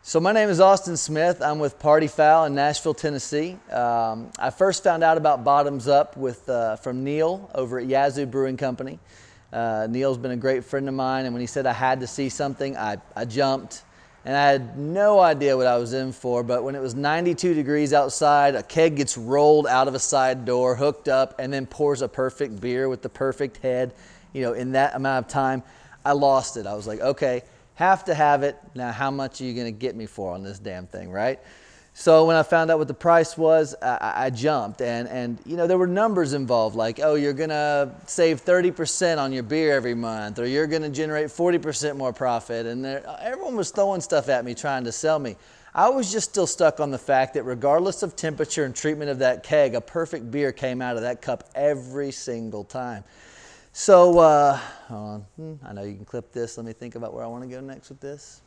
So my name is Austin Smith. I'm with Fowl in Nashville, Tennessee. I first found out about Bottoms Up from Neil over at Yazoo Brewing Company. Neil's been a great friend of mine, and when he said I had to see something, I jumped. And I had no idea what I was in for, but when it was 92 degrees outside, a keg gets rolled out of a side door, hooked up, and then pours a perfect beer with the perfect head, in that amount of time. I lost it. I was like, okay, have to have it. Now, how much are you going to get me for on this damn thing, right? So when I found out what the price was, I jumped. And there were numbers involved, like, oh, you're going to save 30% on your beer every month, or you're going to generate 40% more profit. And everyone was throwing stuff at me, trying to sell me. I was just still stuck on the fact that regardless of temperature and treatment of that keg, a perfect beer came out of that cup every single time. So, hold on. I know you can clip this. Let me think about where I want to go next with this.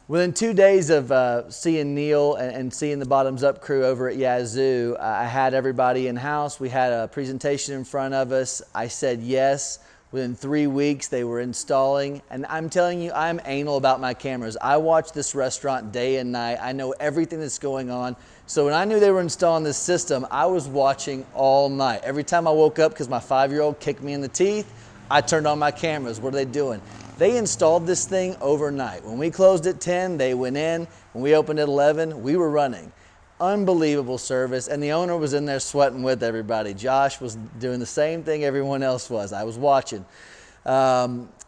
Within 2 days of seeing Neil and seeing the Bottoms Up crew over at Yazoo, I had everybody in-house. We had a presentation in front of us. I said yes. Within 3 weeks, they were installing. And I'm telling you, I'm anal about my cameras. I watch this restaurant day and night. I know everything that's going on. So when I knew they were installing this system, I was watching all night. Every time I woke up, because my 5-year-old kicked me in the teeth, I turned on my cameras. What are they doing? They installed this thing overnight. When we closed at 10, they went in. When we opened at 11, we were running. Unbelievable service, and the owner was in there sweating with everybody. Josh was doing the same thing everyone else was. I was watching.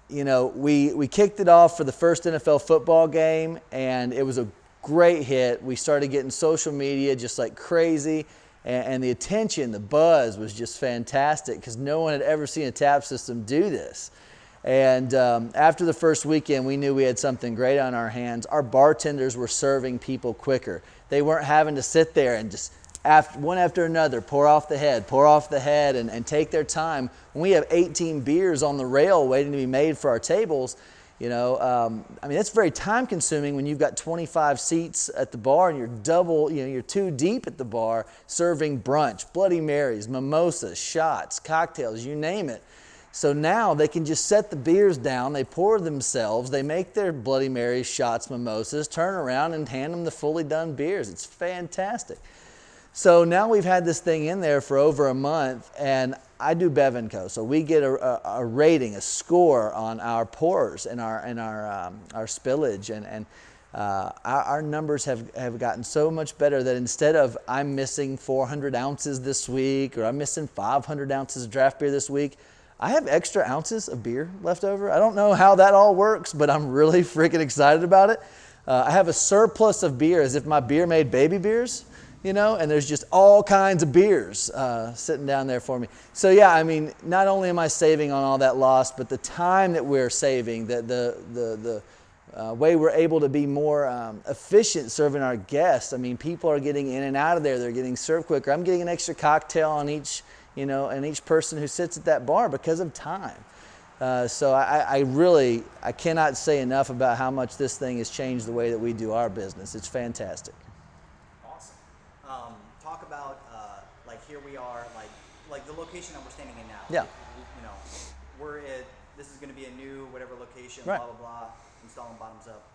We kicked it off for the first NFL football game, and it was a great hit. We started getting social media just like crazy, and the attention, the buzz was just fantastic because no one had ever seen a tap system do this. And after the first weekend, we knew we had something great on our hands. Our bartenders were serving people quicker. They weren't having to sit there and just one after another, pour off the head, and take their time. When we have 18 beers on the rail waiting to be made for our tables, that's very time consuming when you've got 25 seats at the bar and you're too deep at the bar serving brunch, Bloody Marys, mimosas, shots, cocktails, you name it. So now they can just set the beers down, they pour themselves, they make their Bloody Marys, shots, mimosas, turn around and hand them the fully done beers. It's fantastic. So now we've had this thing in there for over a month, and I do Bev & Co. So we get a rating, a score on our pours and our spillage, and our numbers have gotten so much better that instead of I'm missing 400 ounces this week or I'm missing 500 ounces of draft beer this week, I have extra ounces of beer left over. I don't know how that all works, but I'm really freaking excited about it. I have a surplus of beer as if my beer made baby beers, and there's just all kinds of beers sitting down there for me. So yeah, not only am I saving on all that loss, but the time that we're saving, the way we're able to be more efficient serving our guests. People are getting in and out of there. They're getting served quicker. I'm getting an extra cocktail on each and each person who sits at that bar because of time. So I cannot say enough about how much this thing has changed the way that we do our business. It's fantastic. Awesome. Talk about, here we are, like the location that we're standing in now. Yeah. This is going to be a new whatever location, right. Blah, blah, blah, installing Bottoms Up.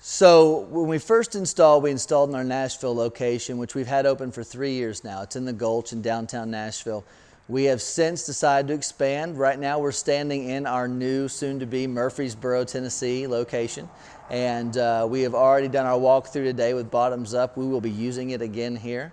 So when we first installed, we installed in our Nashville location, which we've had open for 3 years now. It's in the Gulch in downtown Nashville. We have since decided to expand. Right now we're standing in our new, soon-to-be Murfreesboro, Tennessee location. And we have already done our walkthrough today with Bottoms Up. We will be using it again here.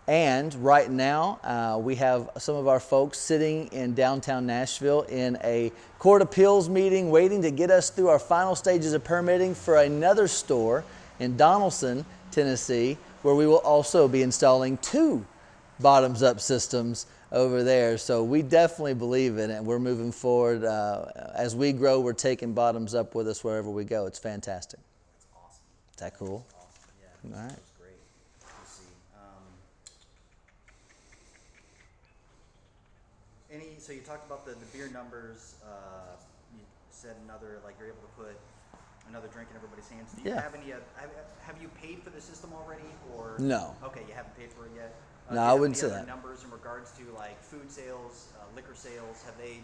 And right now, we have some of our folks sitting in downtown Nashville in a court appeals meeting, waiting to get us through our final stages of permitting for another store in Donaldson, Tennessee, where we will also be installing 2 Bottoms Up systems over there. So we definitely believe in it, and we're moving forward. As we grow, we're taking Bottoms Up with us wherever we go. It's fantastic. That's awesome. Is that cool? That's awesome. Yeah. All right. That's great. Let's see. So you talked about the beer numbers. You said you're able to put another drink in everybody's hands. Do you have any? Have you paid for the system already, or no? Okay, you haven't paid for it yet. No, I wouldn't say that. Numbers in regards to food sales, liquor sales, have they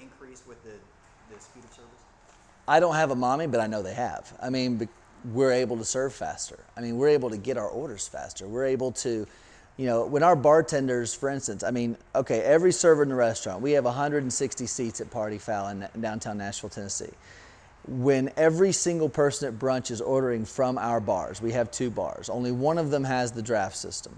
increased with the speed of service? I don't have a mommy, but I know they have. I mean, we're able to serve faster. I mean, we're able to get our orders faster. We're able to, you know, when our bartenders, for instance, I mean, okay, every server in the restaurant, we have 160 seats at Party Fowl in downtown Nashville, Tennessee. When every single person at brunch is ordering from our bars, we have 2 bars, only one of them has the draft system.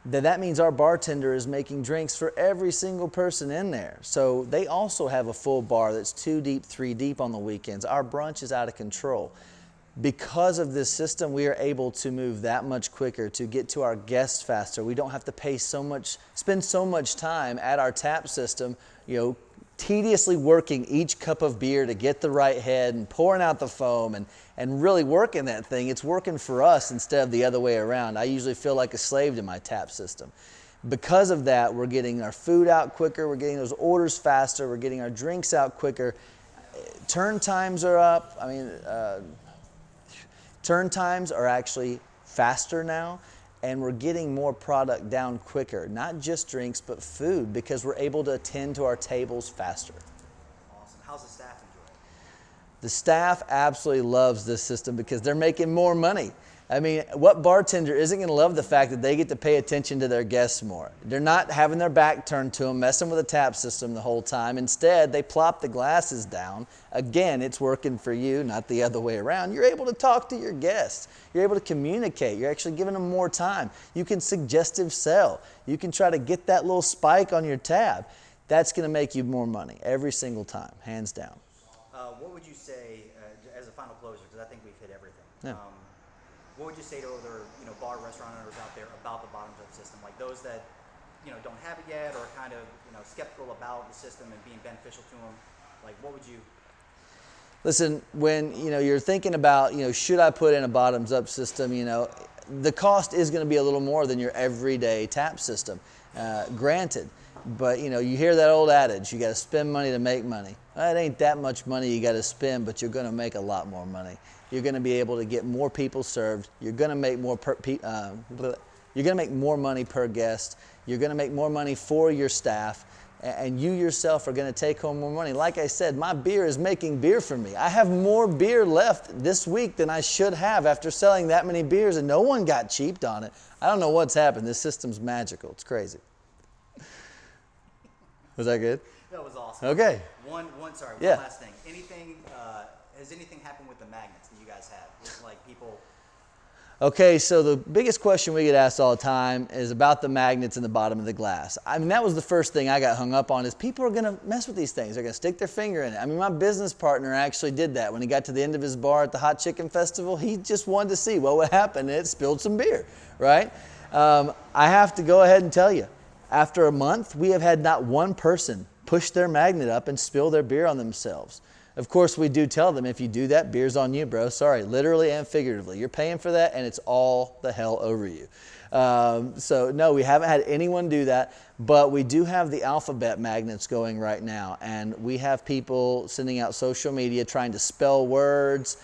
That means our bartender is making drinks for every single person in there. So they also have a full bar that's 2 deep, 3 deep on the weekends. Our brunch is out of control. Because of this system, we are able to move that much quicker, to get to our guests faster. We don't have to spend so much time at our tap system, you know, tediously working each cup of beer to get the right head and pouring out the foam and really working that thing. It's working for us instead of the other way around. I usually feel like a slave to my tap system. Because of that, we're getting our food out quicker, we're getting those orders faster, we're getting our drinks out quicker. Turn times are up. I mean, turn times are actually faster now, and we're getting more product down quicker, not just drinks, but food, because we're able to attend to our tables faster. Awesome. How's the staff enjoy it? The staff absolutely loves this system because they're making more money. I mean, what bartender isn't going to love the fact that they get to pay attention to their guests more? They're not having their back turned to them, messing with the tap system the whole time. Instead, they plop the glasses down. Again, it's working for you, not the other way around. You're able to talk to your guests. You're able to communicate. You're actually giving them more time. You can suggestive sell. You can try to get that little spike on your tab. That's going to make you more money every single time, hands down. What would you say as a final closer, because I think we've hit everything. Yeah. What would you say to other, bar restaurant owners out there about the bottoms-up system, like those that, don't have it yet or kind of, skeptical about the system and being beneficial to them? Like, what would you? Listen, when you're thinking about, should I put in a bottoms-up system? The cost is going to be a little more than your everyday tap system, granted. But you hear that old adage: you got to spend money to make money. Well, it ain't that much money you got to spend, but you're going to make a lot more money. You're going to be able to get more people served. You're going to make more money per guest. You're going to make more money for your staff, and you yourself are going to take home more money. Like I said, my beer is making beer for me. I have more beer left this week than I should have after selling that many beers, and no one got cheaped on it. I don't know what's happened. This system's magical. It's crazy. Was that good? That was awesome. Okay. One Yeah. last thing. Has anything happened with the magnets that you guys have? It's like people. Okay, so the biggest question we get asked all the time is about the magnets in the bottom of the glass. I mean, that was the first thing I got hung up on, is people are going to mess with these things. They're going to stick their finger in it. I mean, my business partner actually did that. When he got to the end of his bar at the Hot Chicken Festival, he just wanted to see what would happen, and it spilled some beer, right? I have to go ahead and tell you, after a month, we have had not one person push their magnet up and spill their beer on themselves. Of course, we do tell them, if you do that, beer's on you, bro. Sorry, literally and figuratively. You're paying for that, and it's all the hell over you. So, no, we haven't had anyone do that, but we do have the alphabet magnets going right now, and we have people sending out social media trying to spell words,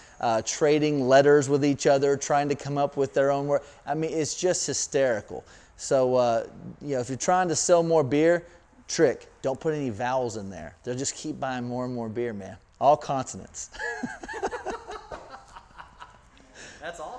trading letters with each other, trying to come up with their own word. I mean, it's just hysterical. So, if you're trying to sell more beer, trick, don't put any vowels in there. They'll just keep buying more and more beer, man. All consonants. That's awesome.